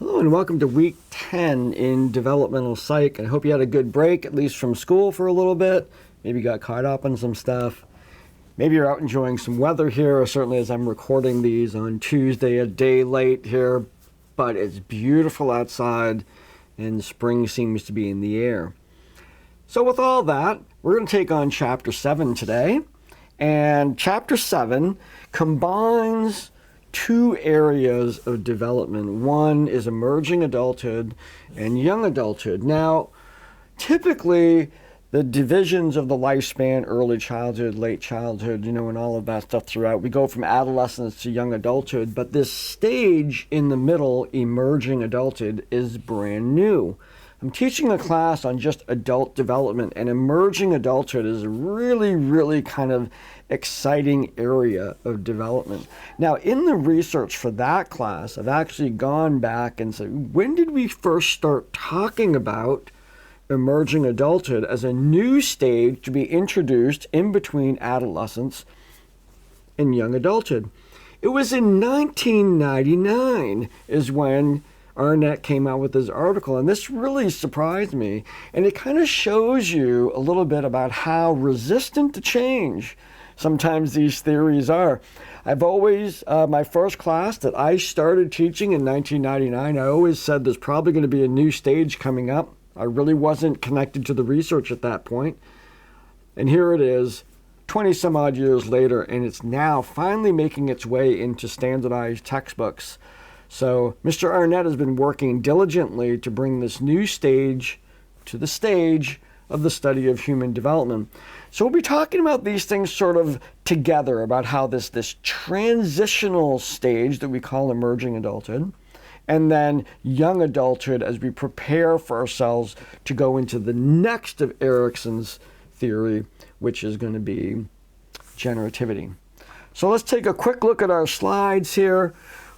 Hello and welcome to week 10 in developmental psych. I hope you had a good break, at least from school for a little bit. Maybe you got caught up on some stuff. Maybe you're out enjoying some weather here, or certainly as I'm recording these on Tuesday, a day late here. But it's beautiful outside and spring seems to be in the air. So with all that, we're going to take on Chapter 7 today. And Chapter 7 combines two areas of development. One is emerging adulthood and young adulthood. Now, typically, the divisions of the lifespan, early childhood, late childhood, and all of that stuff throughout, we go from adolescence to young adulthood, but this stage in the middle, emerging adulthood, is brand new. I'm teaching a class on just adult development, and emerging adulthood is a really kind of exciting area of development. Now, in the research for that class, I've actually gone back and said, when did we first start talking about emerging adulthood as a new stage to be introduced in between adolescence and young adulthood? It was in 1999 is when Arnett came out with his article, and this really surprised me. And it kind of shows you a little bit about how resistant to change sometimes these theories are. I've always, my first class that I started teaching in 1999, I always said there's probably going to be a new stage coming up. I really wasn't connected to the research at that point. And here it is, 20 some odd years later, and it's now finally making its way into standardized textbooks. So Mr. Arnett has been working diligently to bring this new stage to the stage of the study of human development. So we'll be talking about these things sort of together, about how this transitional stage that we call emerging adulthood, and then young adulthood as we prepare for ourselves to go into the next of Erickson's theory, which is going to be generativity. So let's take a quick look at our slides here.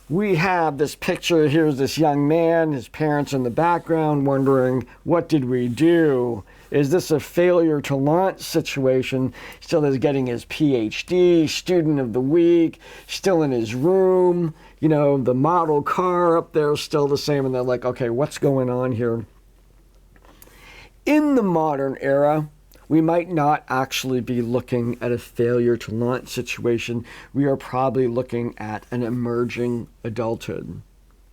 We have this picture. Here's this young man, his parents in the background, wondering, what did we do? Is this a failure to launch situation? Still is getting his PhD, student of the week, still in his room. The model car up there is still the same. And they're like, okay, what's going on here? In the modern era, we might not actually be looking at a failure to launch situation. We are probably looking at an emerging adulthood.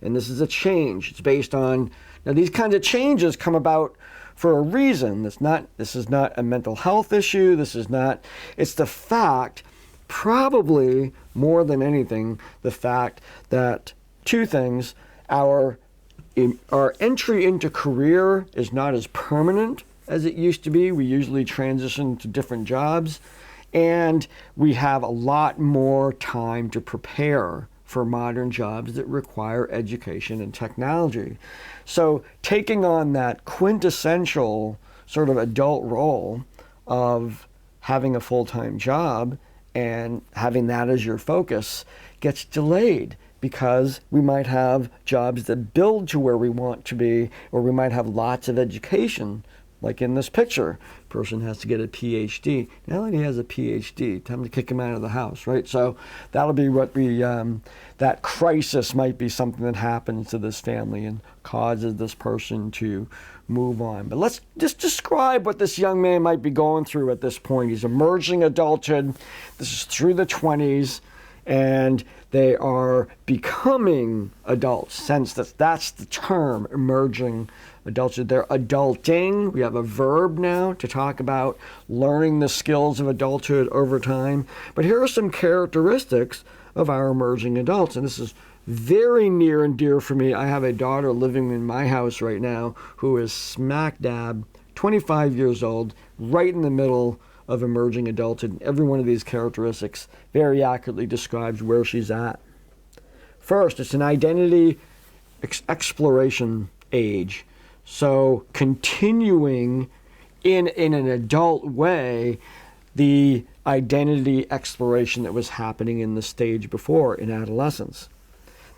And this is a change. It's based on, now these kinds of changes come about for a reason. This is not a mental health issue. It's the fact, probably more than anything, the fact that two things, our entry into career is not as permanent as it used to be. We usually transition to different jobs, and we have a lot more time to prepare for modern jobs that require education and technology. So taking on that quintessential sort of adult role of having a full-time job and having that as your focus gets delayed, because we might have jobs that build to where we want to be, or we might have lots of education. Like in this picture, person has to get a PhD. Now that he has a PhD, time to kick him out of the house, right? So that'll be what that crisis might be something that happens to this family and causes this person to move on. But let's just describe what this young man might be going through at this point. He's emerging adulthood. This is through the 20s. And they are becoming adults, since that's the term, emerging adulthood. They're adulting. We have a verb now to talk about learning the skills of adulthood over time. But here are some characteristics of our emerging adults, and this is very near and dear for me. I have a daughter living in my house right now who is smack dab 25 years old, right in the middle of emerging adulthood. Every one of these characteristics very accurately describes where she's at. First, it's an identity exploration age. So continuing in an adult way the identity exploration that was happening in the stage before, in adolescence.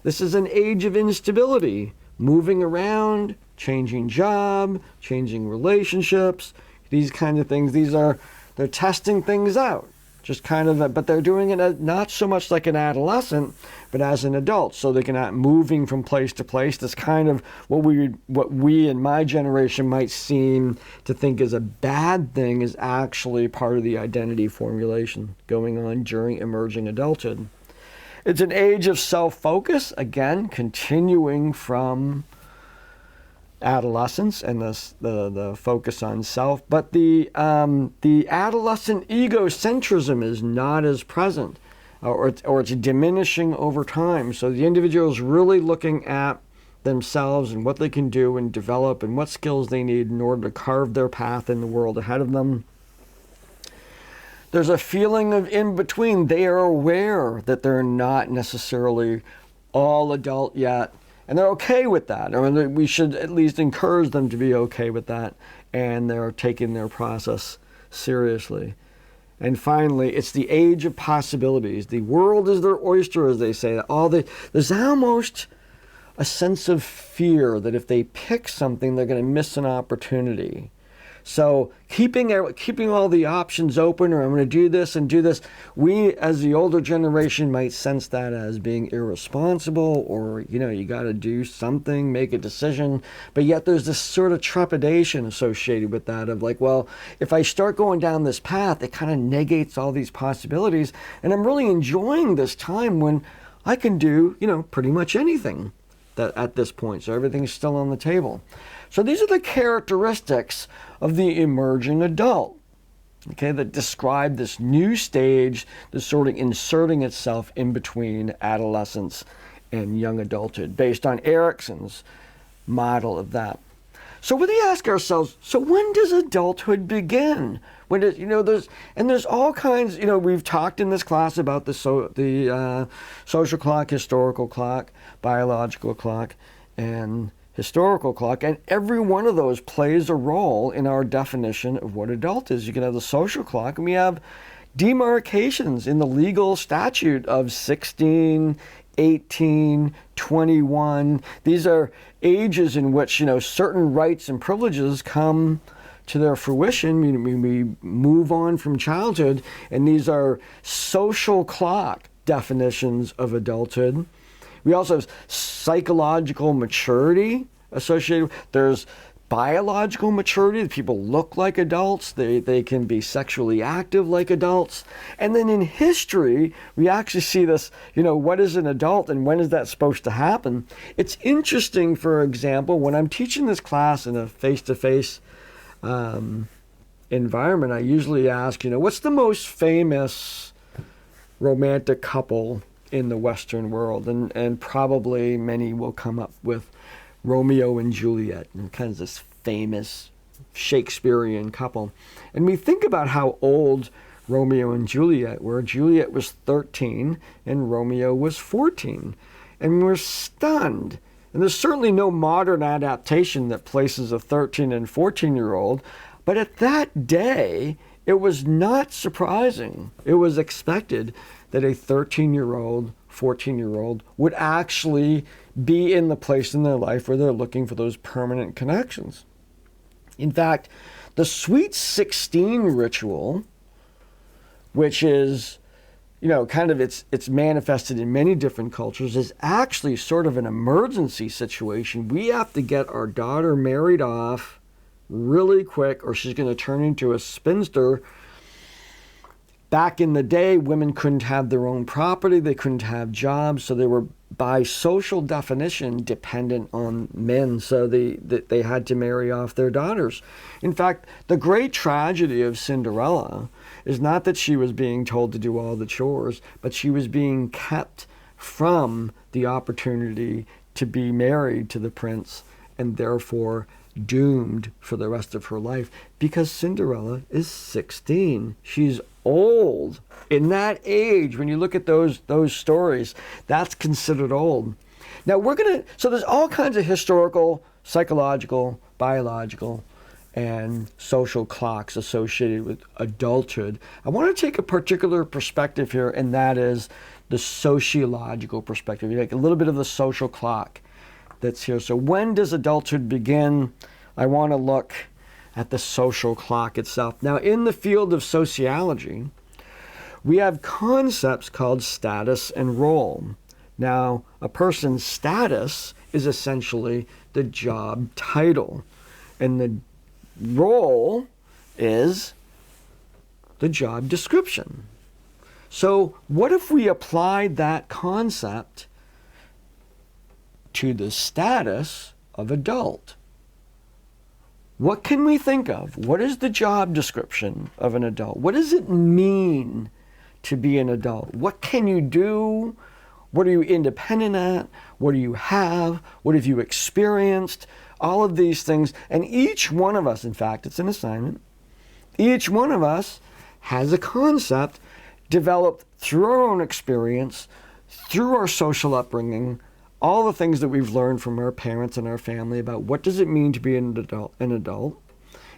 This is an age of instability, moving around, changing job, changing relationships, these kinds of things. They're testing things out. just kind of, but they're doing it not so much like an adolescent, but as an adult. So they can not moving from place to place. This kind of what we in my generation might seem to think is a bad thing is actually part of the identity formulation going on during emerging adulthood. It's an age of self-focus, again, continuing from adolescence and the focus on self, but the adolescent egocentrism is not as present, or it's diminishing over time. So the individual is really looking at themselves and what they can do and develop and what skills they need in order to carve their path in the world ahead of them. There's a feeling of in between. They are aware that they're not necessarily all adult yet. And they're okay with that. I mean, we should at least encourage them to be okay with that. And they're taking their process seriously. And finally, it's the age of possibilities. The world is their oyster, as they say. There's almost a sense of fear that if they pick something, they're going to miss an opportunity. So keeping all the options open, or I'm going to do this and do this, we as the older generation might sense that as being irresponsible, or, you got to do something, make a decision. But yet there's this sort of trepidation associated with that of like, well, if I start going down this path, it kind of negates all these possibilities. And I'm really enjoying this time when I can do, pretty much anything at this point. So everything's still on the table. So these are the characteristics of the emerging adult, okay, that describe this new stage that's sort of inserting itself in between adolescence and young adulthood, based on Erikson's model of that. So we ask ourselves, so when does adulthood begin? When does, there's all kinds, we've talked in this class about the social clock, historical clock, biological clock, and historical clock, and every one of those plays a role in our definition of what adult is. You can have the social clock, and we have demarcations in the legal statute of 16, 18, 21. These are ages in which, certain rights and privileges come to their fruition. We move on from childhood, and these are social clock definitions of adulthood. We also have psychological maturity associated. There's biological maturity. People look like adults. They can be sexually active like adults. And then in history, we actually see this, what is an adult and when is that supposed to happen? It's interesting, for example, when I'm teaching this class in a face-to-face environment, I usually ask, what's the most famous romantic couple in the Western world? And probably many will come up with Romeo and Juliet, and kind of this famous Shakespearean couple. And we think about how old Romeo and Juliet were. Juliet was 13 and Romeo was 14. And we're stunned. And there's certainly no modern adaptation that places a 13 and 14-year-old. But at that day, it was not surprising. It was expected that a 13-year-old, 14-year-old would actually be in the place in their life where they're looking for those permanent connections. In fact, the Sweet 16 ritual, which is, kind of it's manifested in many different cultures, is actually sort of an emergency situation. We have to get our daughter married off really quick or she's going to turn into a spinster. Back in the day, women couldn't have their own property, they couldn't have jobs, so they were, by social definition, dependent on men, so they had to marry off their daughters. In fact, the great tragedy of Cinderella is not that she was being told to do all the chores, but she was being kept from the opportunity to be married to the prince, and therefore doomed for the rest of her life, because Cinderella is 16. She's old. In that age, when you look at those stories, that's considered old. Now so there's all kinds of historical, psychological, biological, and social clocks associated with adulthood. I want to take a particular perspective here, and that is the sociological perspective. You take a little bit of the social clock that's here. So when does adulthood begin? I want to look at the social clock itself. Now, in the field of sociology, we have concepts called status and role. Now, a person's status is essentially the job title, and the role is the job description. So what if we applied that concept to the status of adult? What can we think of? What is the job description of an adult? What does it mean to be an adult? What can you do? What are you independent at? What do you have? What have you experienced? All of these things. And each one of us, in fact, it's an assignment, each one of us has a concept developed through our own experience, through our social upbringing, all the things that we've learned from our parents and our family about what does it mean to be an adult.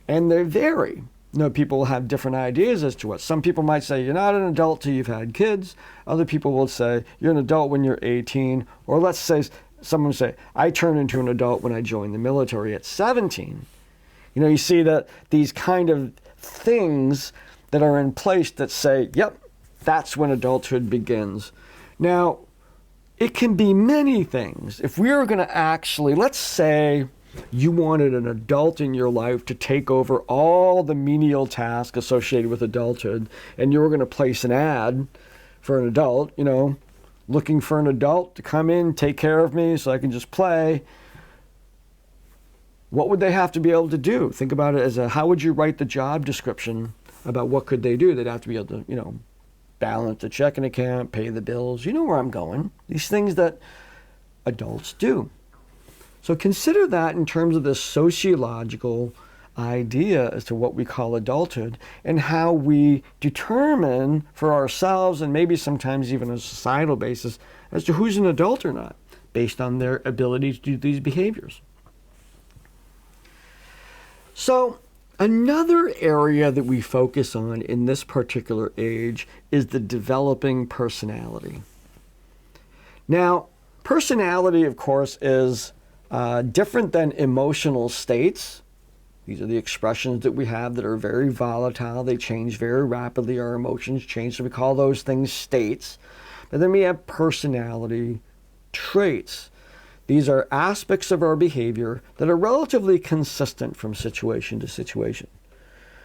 And they vary. You know, people have different ideas as to what. Some people might say you're not an adult till you've had kids. Other people will say you're an adult when you're 18. Or let's say someone will say, I turned into an adult when I joined the military at 17. You know, you see that these kind of things that are in place that say, yep, that's when adulthood begins. Now, it can be many things. If we are going to actually, let's say you wanted an adult in your life to take over all the menial tasks associated with adulthood, and you were going to place an ad for an adult, you know, looking for an adult to come in, take care of me so I can just play. What would they have to be able to do? Think about it as how would you write the job description about what could they do? They'd have to be able to, you know, balance the checking account, pay the bills. You know where I'm going. These things that adults do. So consider that in terms of this sociological idea as to what we call adulthood and how we determine for ourselves and maybe sometimes even on a societal basis as to who's an adult or not based on their ability to do these behaviors. So another area that we focus on in this particular age is the developing personality. Now, personality, of course, is different than emotional states. These are the expressions that we have that are very volatile. They change very rapidly. Our emotions change, so we call those things states. But then we have personality traits. These are aspects of our behavior that are relatively consistent from situation to situation.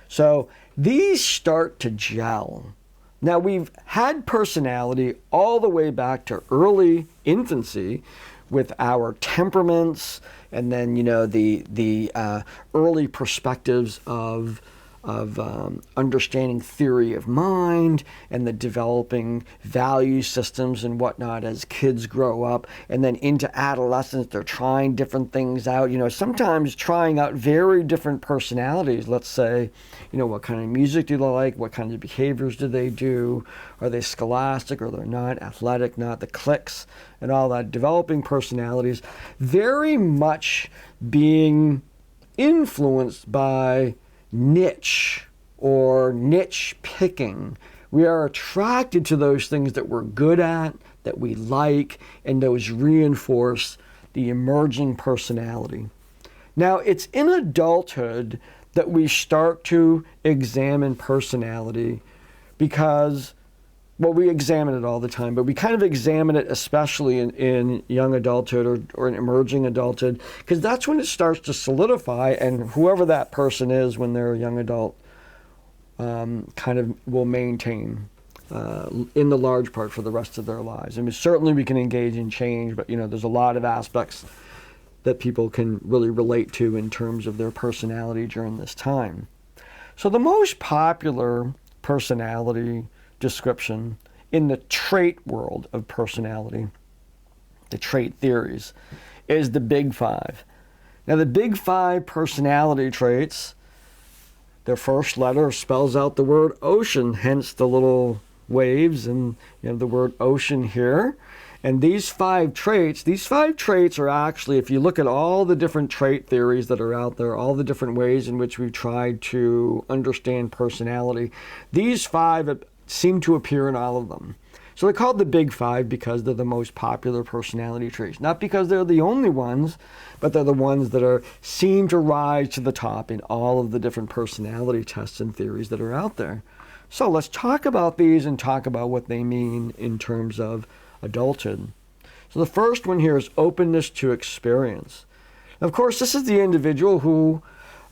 So these start to gel. Now, we've had personality all the way back to early infancy with our temperaments and then, you know, the early perspectives of understanding theory of mind and the developing value systems and whatnot as kids grow up. And then into adolescence, they're trying different things out, you know, sometimes trying out very different personalities. Let's say, you know, what kind of music do they like? What kind of behaviors do they do? Are they scholastic or they're not? Athletic, not? The cliques and all that. Developing personalities, very much being influenced by niche or niche picking. We are attracted to those things that we're good at, that we like, and those reinforce the emerging personality. Now, it's in adulthood that we start to examine personality because, well, we examine it all the time, but we kind of examine it especially in young adulthood or in emerging adulthood, because that's when it starts to solidify, and whoever that person is when they're a young adult kind of will maintain in the large part for the rest of their lives. I mean, certainly we can engage in change, but, you know, there's a lot of aspects that people can really relate to in terms of their personality during this time. So the most popular personality description in the trait world of personality, the trait theories, is the Big Five. Now, the Big Five personality traits, their first letter spells out the word ocean, hence the little waves and, you know, the word ocean here. And these five traits are actually, if you look at all the different trait theories that are out there, all the different ways in which we've tried to understand personality, these five seem to appear in all of them. So they're called the Big Five because they're the most popular personality traits. Not because they're the only ones, but they're the ones that seem to rise to the top in all of the different personality tests and theories that are out there. So let's talk about these and talk about what they mean in terms of adulthood. So the first one here is openness to experience. Of course, this is the individual who,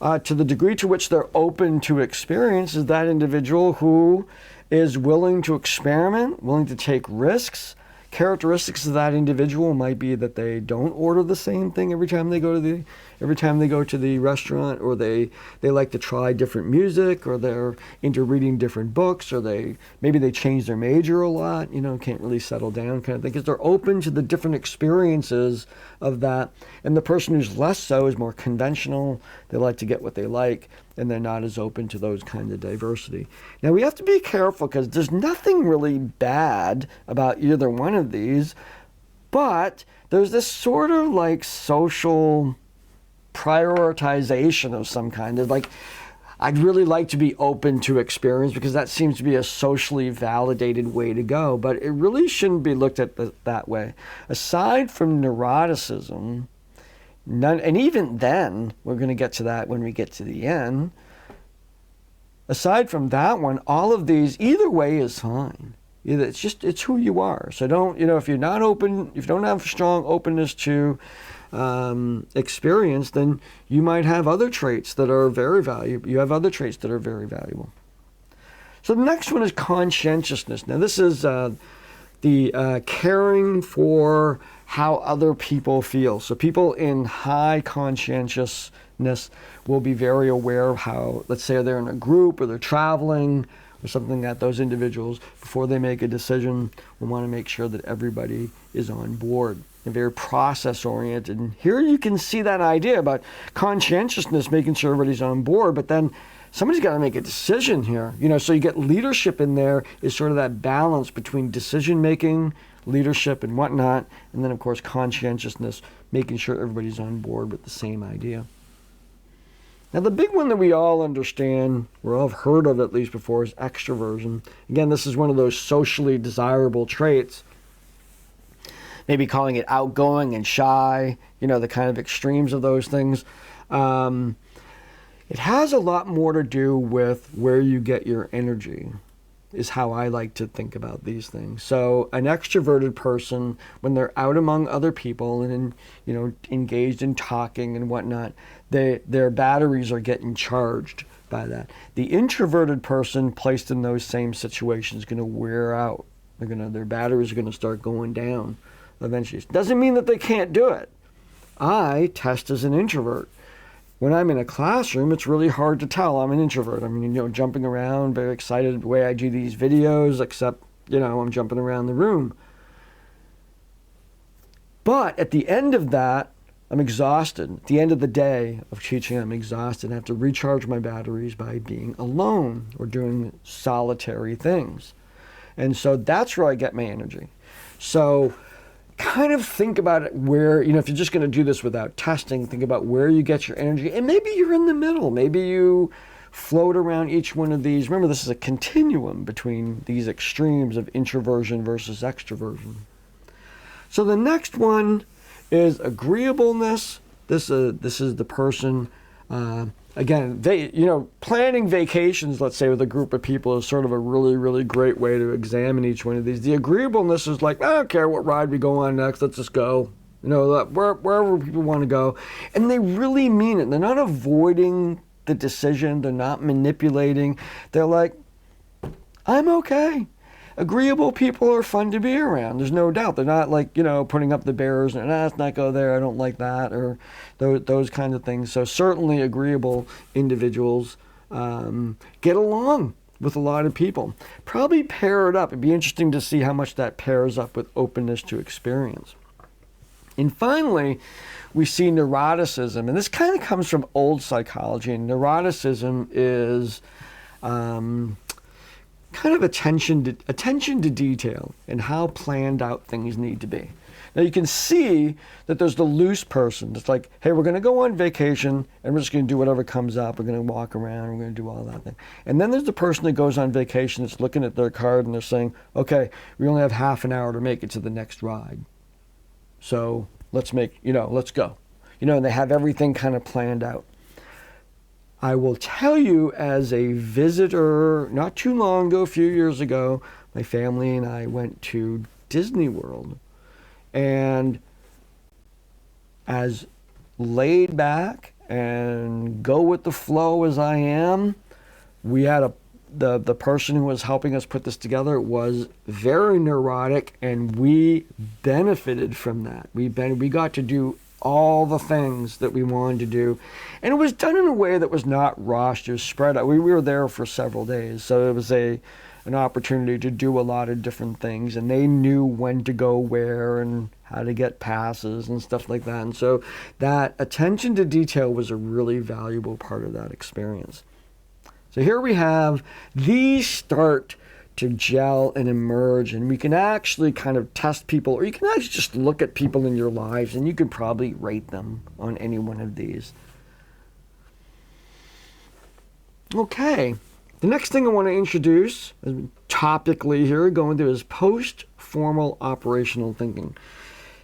to the degree to which they're open to experience, is that individual who is willing to experiment, willing to take risks. Characteristics of that individual might be that they don't order the same thing every time they go to the restaurant, or they like to try different music, or they're into reading different books, or maybe they change their major a lot, can't really settle down kind of thing, because they're open to the different experiences of that. And the person who's less so is more conventional. They like to get what they like, and they're not as open to those kinds of diversity. Now, we have to be careful because there's nothing really bad about either one of these, but there's this sort of like social prioritization of some kind. Of like, I'd really like to be open to experience because that seems to be a socially validated way to go, but it really shouldn't be looked at that way. Aside from neuroticism, and even then, we're going to get to that when we get to the end. Aside from that one, all of these, either way is fine. It's who you are. So don't, if you're not open, if you don't have strong openness to experience, then you might have other traits that are very valuable. You have other traits that are very valuable. So the next one is conscientiousness. Now this is the caring for how other people feel. So people in high conscientiousness will be very aware of how, let's say they're in a group or they're traveling or something, that those individuals, before they make a decision, will want to make sure that everybody is on board. They're very process oriented. And here you can see that idea about conscientiousness, making sure everybody's on board, but then somebody's got to make a decision here. So you get leadership in there, is sort of that balance between decision making, leadership and whatnot, and then of course conscientiousness, making sure everybody's on board with the same idea. Now the big one that we all understand, or all have heard of at least before, is extroversion. Again, this is one of those socially desirable traits. Maybe calling it outgoing and shy, the kind of extremes of those things. It has a lot more to do with where you get your energy, is how I like to think about these things. So an extroverted person, when they're out among other people and engaged in talking and whatnot, their batteries are getting charged by that. The introverted person placed in those same situations is going to wear out. Their batteries are going to start going down eventually. Doesn't mean that they can't do it. I test as an introvert. When I'm in a classroom, it's really hard to tell I'm an introvert. Jumping around, very excited the way I do these videos, except, I'm jumping around the room. But at the end of that, I'm exhausted. At the end of the day of teaching, I'm exhausted. I have to recharge my batteries by being alone or doing solitary things. And so that's where I get my energy. So kind of think about it where, if you're just going to do this without testing, think about where you get your energy. And maybe you're in the middle. Maybe you float around each one of these. Remember, this is a continuum between these extremes of introversion versus extroversion. So the next one is agreeableness. This is the person, again, planning vacations, let's say, with a group of people is sort of a really, really great way to examine each one of these. The agreeableness is like, I don't care what ride we go on next, let's just go. Wherever people want to go. And they really mean it. They're not avoiding the decision. They're not manipulating. They're like, I'm okay. Agreeable people are fun to be around. There's no doubt. They're not like, putting up the barriers and, let's not go there. I don't like that, or those kinds of things. So certainly agreeable individuals get along with a lot of people. Probably pair it up. It'd be interesting to see how much that pairs up with openness to experience. And finally, we see neuroticism. And this kind of comes from old psychology. And neuroticism is kind of attention to detail and how planned out things need to be. Now you can see that there's the loose person. It's like, hey, we're going to go on vacation and we're just going to do whatever comes up. We're going to walk around. We're going to do all that thing. And then there's the person that goes on vacation that's looking at their card and they're saying, okay, we only have half an hour to make it to the next ride. So let's go. And they have everything kind of planned out. I will tell you, as a visitor, not too long ago, a few years ago, my family and I went to Disney World. And as laid back and go with the flow as I am, we had the person who was helping us put this together was very neurotic, and we benefited from that. We got to do all the things that we wanted to do, and it was done in a way that was not rushed or spread out. We were there for several days, so it was an opportunity to do a lot of different things, and they knew when to go where and how to get passes and stuff like that. And so that attention to detail was a really valuable part of that experience. So here we have these start to gel and emerge, and we can actually kind of test people, or you can actually just look at people in your lives and you could probably rate them on any one of these. Okay, the next thing I want to introduce topically here, going through, is post-formal operational thinking.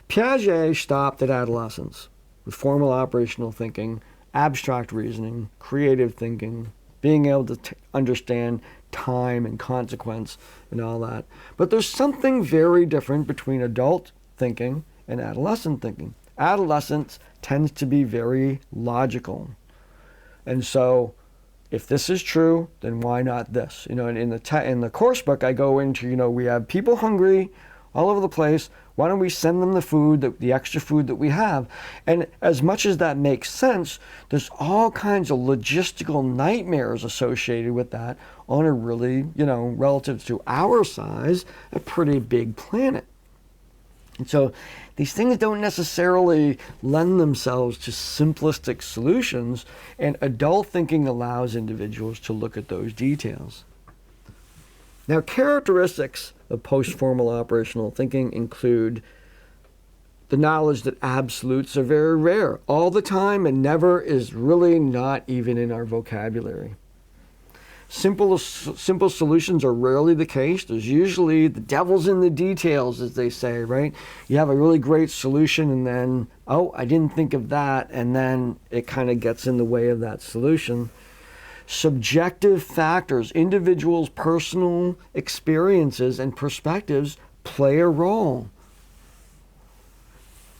Piaget stopped at adolescence with formal operational thinking, abstract reasoning, creative thinking, being able to understand time and consequence and all that. But there's something very different between adult thinking and adolescent thinking. Adolescence tends to be very logical. And so if this is true, then why not this? And in the course book, I go into, we have people hungry all over the place. Why don't we send them the food, the extra food that we have? And as much as that makes sense, there's all kinds of logistical nightmares associated with that on a really, relative to our size, a pretty big planet. And so these things don't necessarily lend themselves to simplistic solutions, and adult thinking allows individuals to look at those details. Now, characteristics of post-formal operational thinking include the knowledge that absolutes are very rare. All the time and never is really not even in our vocabulary. Simple solutions are rarely the case. There's usually the devil's in the details, as they say, right? You have a really great solution and then, I didn't think of that, and then it kind of gets in the way of that solution. Subjective factors, individuals' personal experiences and perspectives play a role.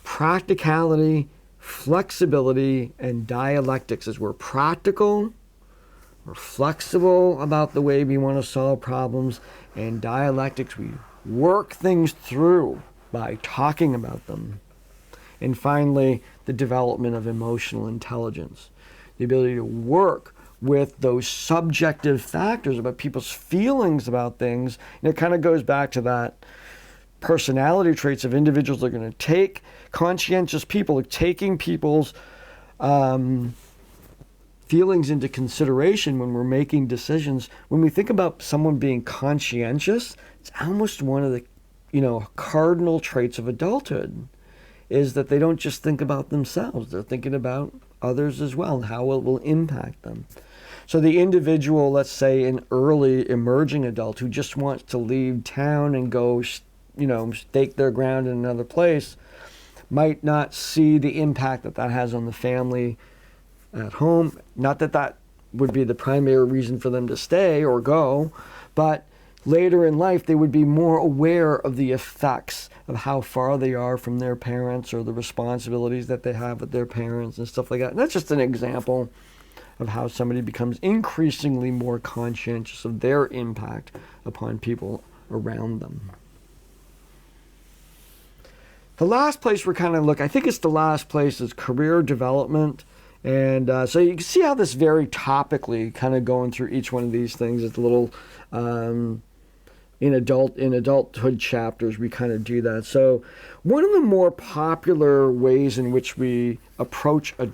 Practicality, flexibility, and dialectics, as we're practical, we're flexible about the way we want to solve problems, and dialectics, we work things through by talking about them. And finally, the development of emotional intelligence, the ability to work with those subjective factors about people's feelings about things. And it kind of goes back to that personality traits of individuals that are going to take conscientious people, taking people's feelings into consideration when we're making decisions. When we think about someone being conscientious, it's almost one of the, cardinal traits of adulthood, is that they don't just think about themselves. They're thinking about others as well and how it will impact them. So the individual, let's say an early emerging adult who just wants to leave town and go, stake their ground in another place, might not see the impact that has on the family at home. Not that would be the primary reason for them to stay or go, but later in life they would be more aware of the effects of how far they are from their parents or the responsibilities that they have with their parents and stuff like that. And that's just an example of how somebody becomes increasingly more conscientious of their impact upon people around them. The last place we're kind of I think it's the last place, is career development. And so you can see how this very topically, kind of going through each one of these things, it's a little, in adulthood chapters, we kind of do that. So one of the more popular ways in which we approach a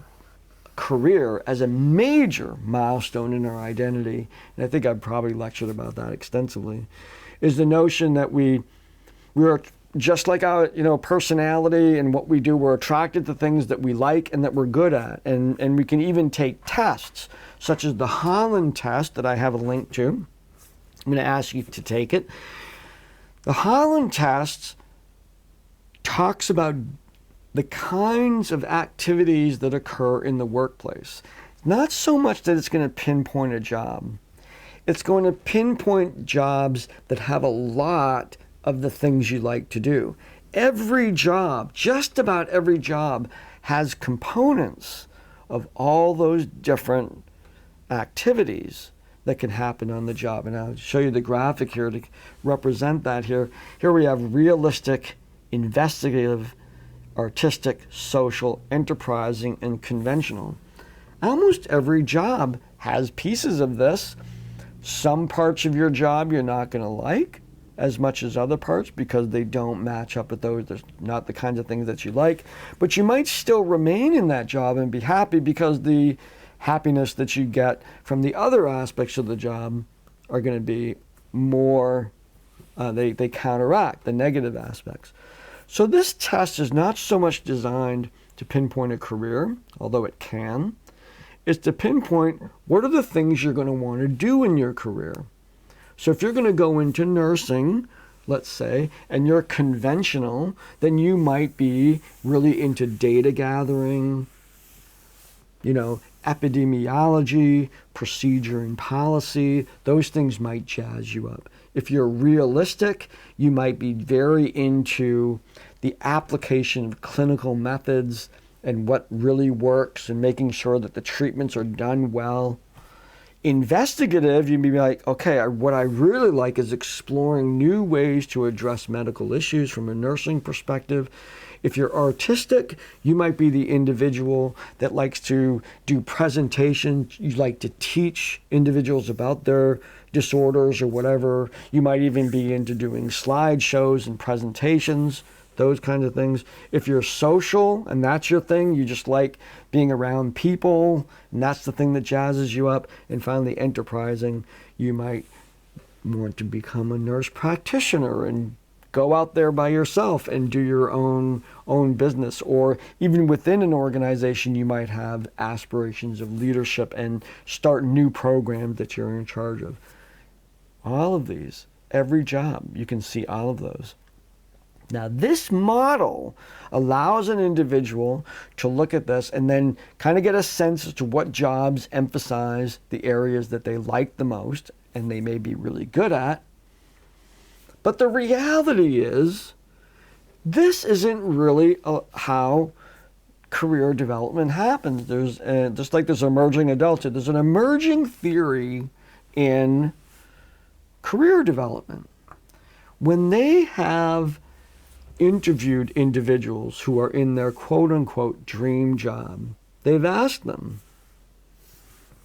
career as a major milestone in our identity, and I think I've probably lectured about that extensively, is the notion that we are just like our personality and what we do. We're attracted to things that we like and that we're good at, and we can even take tests such as the Holland test that I have a link to. I'm going to ask you to take it. The Holland test talks about the kinds of activities that occur in the workplace. Not so much that it's going to pinpoint a job. It's going to pinpoint jobs that have a lot of the things you like to do. Every job, just about every job, has components of all those different activities that can happen on the job. And I'll show you the graphic here to represent that here. Here we have realistic, investigative, artistic, social, enterprising, and conventional. Almost every job has pieces of this. Some parts of your job you're not going to like as much as other parts because they don't match up with those. There's not the kinds of things that you like, but you might still remain in that job and be happy because the happiness that you get from the other aspects of the job are going to be more, they counteract the negative aspects. So this test is not so much designed to pinpoint a career, although it can. It's to pinpoint what are the things you're going to want to do in your career. So if you're going to go into nursing, let's say, and you're conventional, then you might be really into data gathering, epidemiology, procedure and policy. Those things might jazz you up. If you're realistic, you might be very into the application of clinical methods and what really works and making sure that the treatments are done well. Investigative, you'd be like, okay, what I really like is exploring new ways to address medical issues from a nursing perspective. If you're artistic, you might be the individual that likes to do presentations. You like to teach individuals about their disorders or whatever. You might even be into doing slideshows and presentations, those kinds of things. If you're social and that's your thing, you just like being around people and that's the thing that jazzes you up. And finally, enterprising, you might want to become a nurse practitioner and go out there by yourself and do your own business. Or even within an organization, you might have aspirations of leadership and start new programs that you're in charge of. All of these, every job, you can see all of those. Now, this model allows an individual to look at this and then kind of get a sense as to what jobs emphasize the areas that they like the most and they may be really good at. But the reality is, this isn't really how career development happens. There's just like there's emerging adulthood, there's an emerging theory in career development. When they have interviewed individuals who are in their quote-unquote dream job, they've asked them,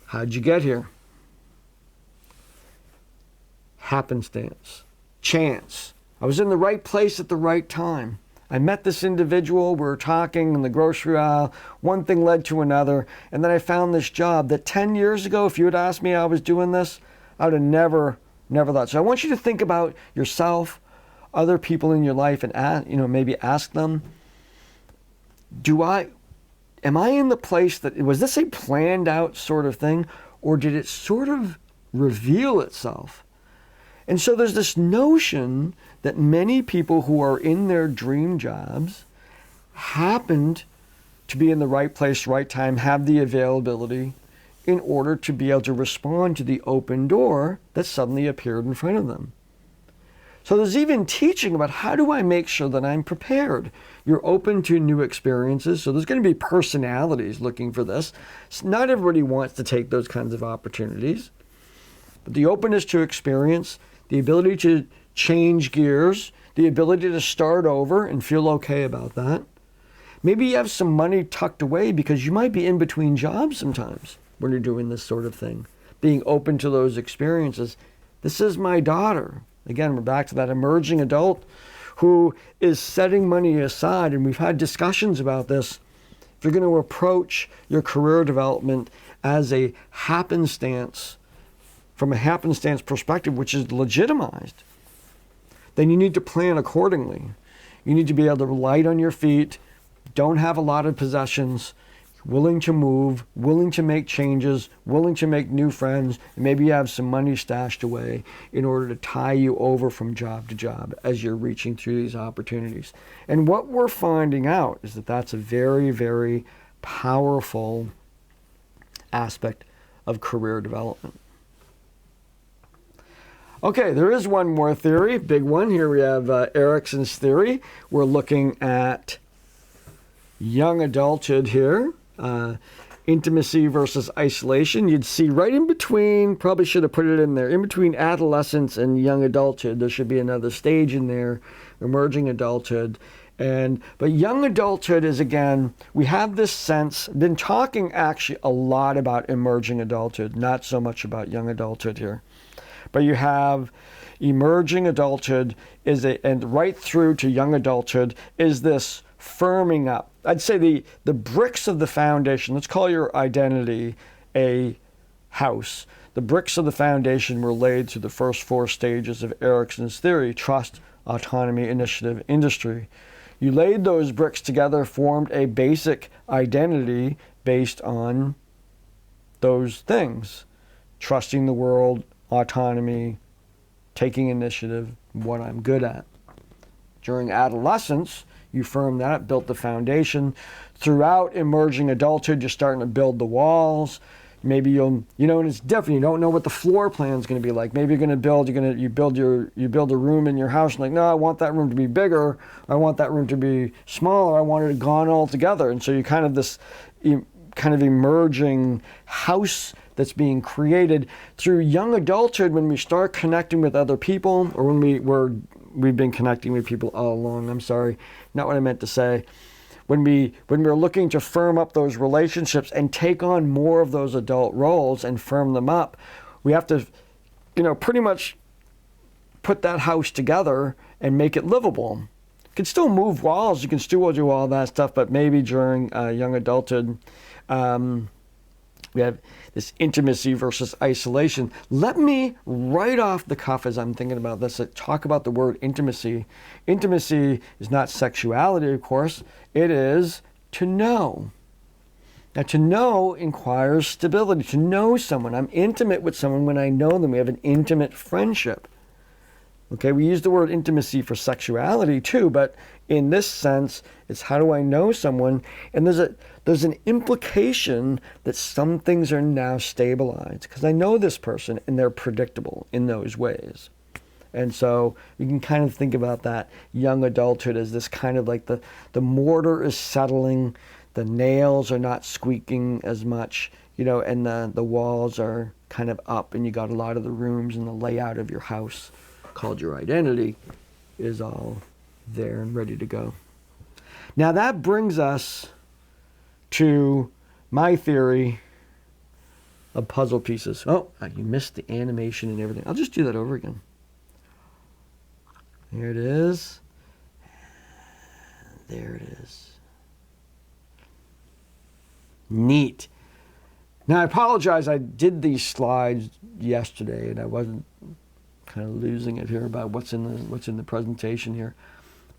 how'd you get here? Happenstance. Chance. I was in the right place at the right time. I met this individual, we were talking in the grocery aisle, one thing led to another, and then I found this job that 10 years ago, if you had asked me I was doing this, I would have never thought. So I want you to think about yourself, other people in your life, and maybe ask them, am I in the place that, was this a planned out sort of thing, or did it sort of reveal itself? And so there's this notion that many people who are in their dream jobs happened to be in the right place, right time, have the availability in order to be able to respond to the open door that suddenly appeared in front of them. So there's even teaching about how do I make sure that I'm prepared. You're open to new experiences, so there's going to be personalities looking for this. So not everybody wants to take those kinds of opportunities. But the openness to experience, the ability to change gears, the ability to start over and feel okay about that. Maybe you have some money tucked away because you might be in between jobs sometimes when you're doing this sort of thing. Being open to those experiences. This is my daughter. Again, we're back to that emerging adult who is setting money aside, and we've had discussions about this. If you're going to approach your career development as a happenstance, from a happenstance perspective, which is legitimized, then you need to plan accordingly. You need to be able to light on your feet, don't have a lot of possessions, willing to move, willing to make changes, willing to make new friends, and maybe you have some money stashed away in order to tie you over from job to job as you're reaching through these opportunities. And what we're finding out is that that's a very, very powerful aspect of career development. Okay, there is one more theory, big one. Here we have Erikson's theory. We're looking at young adulthood here, intimacy versus isolation. You'd see right in between, probably should have put it in there, in between adolescence and young adulthood, there should be another stage in there, emerging adulthood. But young adulthood is, again, we have this sense, been talking actually a lot about emerging adulthood, not so much about young adulthood here. But you have emerging adulthood and right through to young adulthood is this firming up. I'd say the bricks of the foundation, let's call your identity a house. The bricks of the foundation were laid through the first 4 stages of Erikson's theory: trust, autonomy, initiative, industry. You laid those bricks together, formed a basic identity based on those things: trusting the world, autonomy, taking initiative, what I'm good at. During adolescence, you firm that up, built the foundation. Throughout emerging adulthood, you're starting to build the walls. Maybe and it's different. You don't know what the floor plan is going to be like. Maybe you're going to build a room in your house, and like, no, I want that room to be bigger. I want that room to be smaller. I want it gone altogether. And so you kind of this kind of emerging house that's being created through young adulthood, when we start connecting with other people, or when we've been connecting with people all along. I'm sorry, not what I meant to say. When we're looking to firm up those relationships and take on more of those adult roles and firm them up, we have to, pretty much put that house together and make it livable. You can still move walls, you can still do all that stuff, but maybe during young adulthood, we have this intimacy versus isolation. Let me, right off the cuff as I'm thinking about this, talk about the word intimacy. Intimacy is not sexuality, of course. It is to know. Now, to know inquires stability. To know someone. I'm intimate with someone when I know them. We have an intimate friendship. Okay, we use the word intimacy for sexuality too, but in this sense, it's how do I know someone? And there's an implication that some things are now stabilized because I know this person and they're predictable in those ways. And so you can kind of think about that young adulthood as this kind of like the mortar is settling, the nails are not squeaking as much, and the walls are kind of up, and you got a lot of the rooms and the layout of your house, called your identity, is all there and ready to go. Now that brings us to my theory of puzzle pieces. Oh, you missed the animation and everything. I'll just do that over again. There it is. There it is. Neat. Now I apologize, I did these slides yesterday and I wasn't kind of losing it here about what's in the presentation here.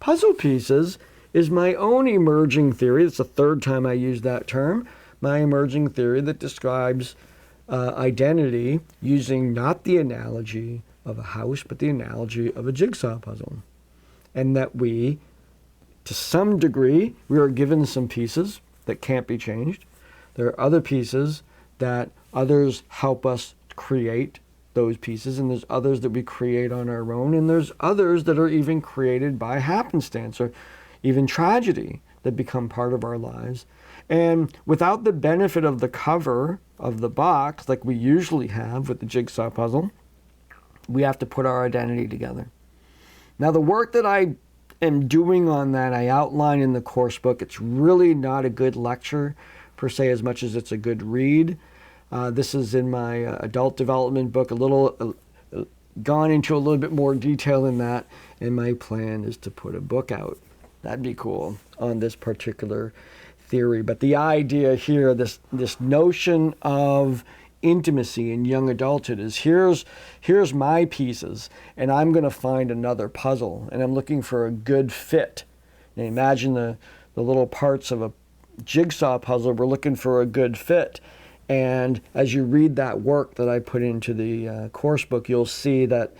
Puzzle pieces is my own emerging theory. It's the 3rd time I use that term. My emerging theory that describes identity using not the analogy of a house, but the analogy of a jigsaw puzzle. And that we, to some degree, we are given some pieces that can't be changed. There are other pieces that others help us create those pieces, and there's others that we create on our own, and there's others that are even created by happenstance or even tragedy that become part of our lives. And without the benefit of the cover of the box, like we usually have with the jigsaw puzzle, we have to put our identity together. Now, the work that I am doing on that, I outline in the course book. It's really not a good lecture per se as much as it's a good read. This is in my adult development book, gone into a little bit more detail in that, and my plan is to put a book out. That'd be cool on this particular theory. But the idea here, this notion of intimacy in young adulthood is here's my pieces, and I'm going to find another puzzle, and I'm looking for a good fit. Now imagine the little parts of a jigsaw puzzle. We're looking for a good fit. And as you read that work that I put into the course book, you'll see that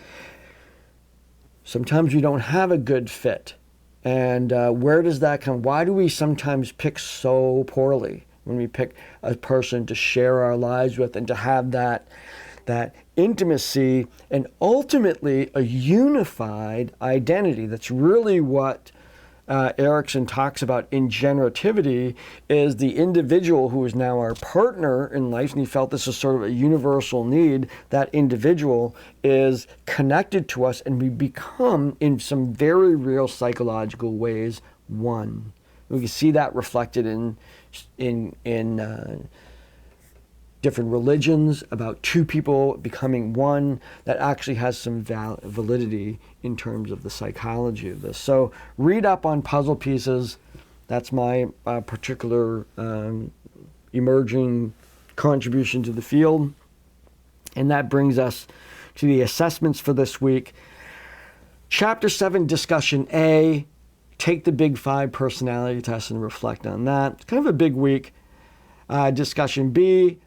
sometimes you don't have a good fit. And where does that come? Why do we sometimes pick so poorly? when we pick a person to share our lives with and to have that intimacy and ultimately a unified identity. That's really what Erickson talks about in generativity, is the individual who is now our partner in life, and he felt this is sort of a universal need. That individual is connected to us, and we become, in some very real psychological ways, one. We can see that reflected in different religions about two people becoming one. That actually has some validity in terms of the psychology of this. So read up on puzzle pieces. That's my particular emerging contribution to the field. And that brings us to the assessments for this week. Chapter 7, Discussion A. Take the Big 5 personality test and reflect on that. It's kind of a big week. Discussion B.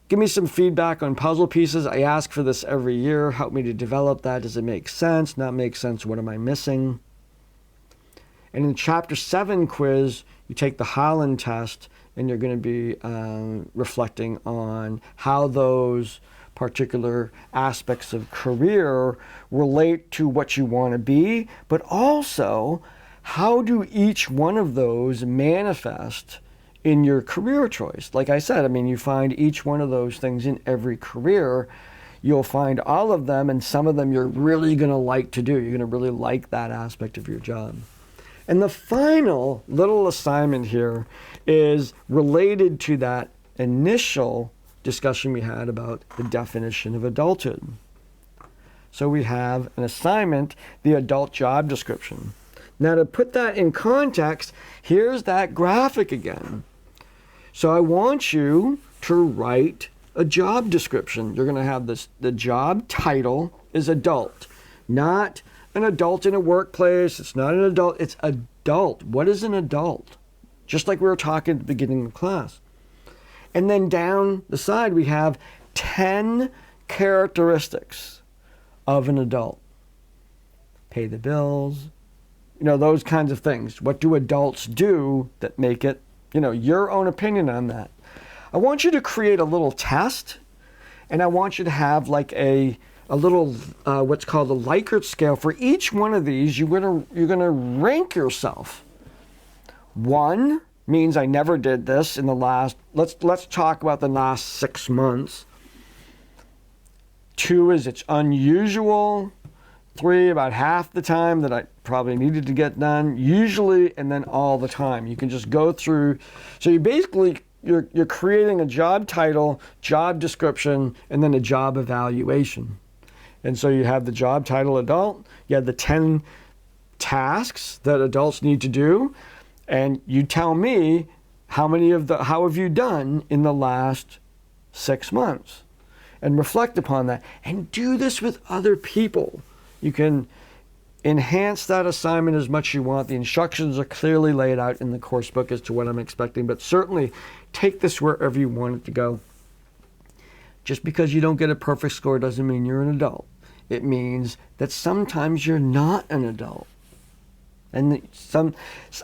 Give me some feedback on puzzle pieces. I ask for this every year. Help me to develop that. Does it make sense? Not make sense? What am I missing? And in Chapter 7 quiz, you take the Holland test, and you're going to be reflecting on how those particular aspects of career relate to what you want to be, but also how do each one of those manifest in your career choice. Like I said, I mean, you find each one of those things in every career. You'll find all of them, and some of them you're really going to like to do. You're going to really like that aspect of your job. And the final little assignment here is related to that initial discussion we had about the definition of adulthood. So we have an assignment, the adult job description. Now, to put that in context, here's that graphic again. So I want you to write a job description. You're going to have this, the job title is adult, not an adult in a workplace. It's not an adult, it's adult. What is an adult? Just like we were talking at the beginning of class. And then down the side, we have 10 characteristics of an adult. Pay the bills, those kinds of things. What do adults do that make it, your own opinion on that? I want you to create a little test, and I want you to have like a little, what's called a Likert scale. For each one of these, you're gonna rank yourself. 1 means I never did this in the last, let's talk about the last 6 months. 2 is it's unusual. 3, about half the time that I probably needed to get done, usually, and then all the time. You can just go through. So you basically, you're creating a job title, job description, and then a job evaluation. And so you have the job title adult, you have the 10 tasks that adults need to do, and you tell me how have you done in the last 6 months, and reflect upon that, and do this with other people. You can enhance that assignment as much as you want. The instructions are clearly laid out in the course book as to what I'm expecting, but certainly take this wherever you want it to go. Just because you don't get a perfect score doesn't mean you're an adult. It means that sometimes you're not an adult. And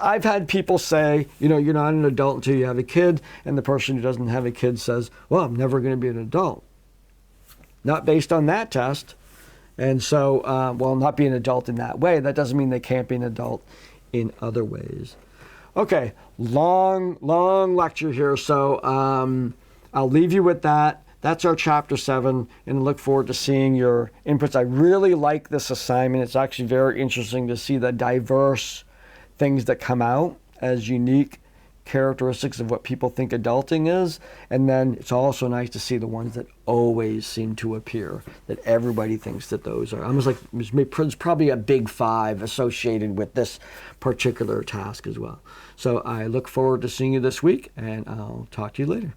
I've had people say, you're not an adult until you have a kid, and the person who doesn't have a kid says, well, I'm never going to be an adult. Not based on that test. And so, not be an adult in that way. That doesn't mean they can't be an adult in other ways. Okay, long lecture here. So I'll leave you with that. That's our Chapter 7, and I look forward to seeing your inputs. I really like this assignment. It's actually very interesting to see the diverse things that come out as unique characteristics of what people think adulting is. And then it's also nice to see the ones that always seem to appear, that everybody thinks that those are. Almost like there's probably a big 5 associated with this particular task as well. So I look forward to seeing you this week, and I'll talk to you later.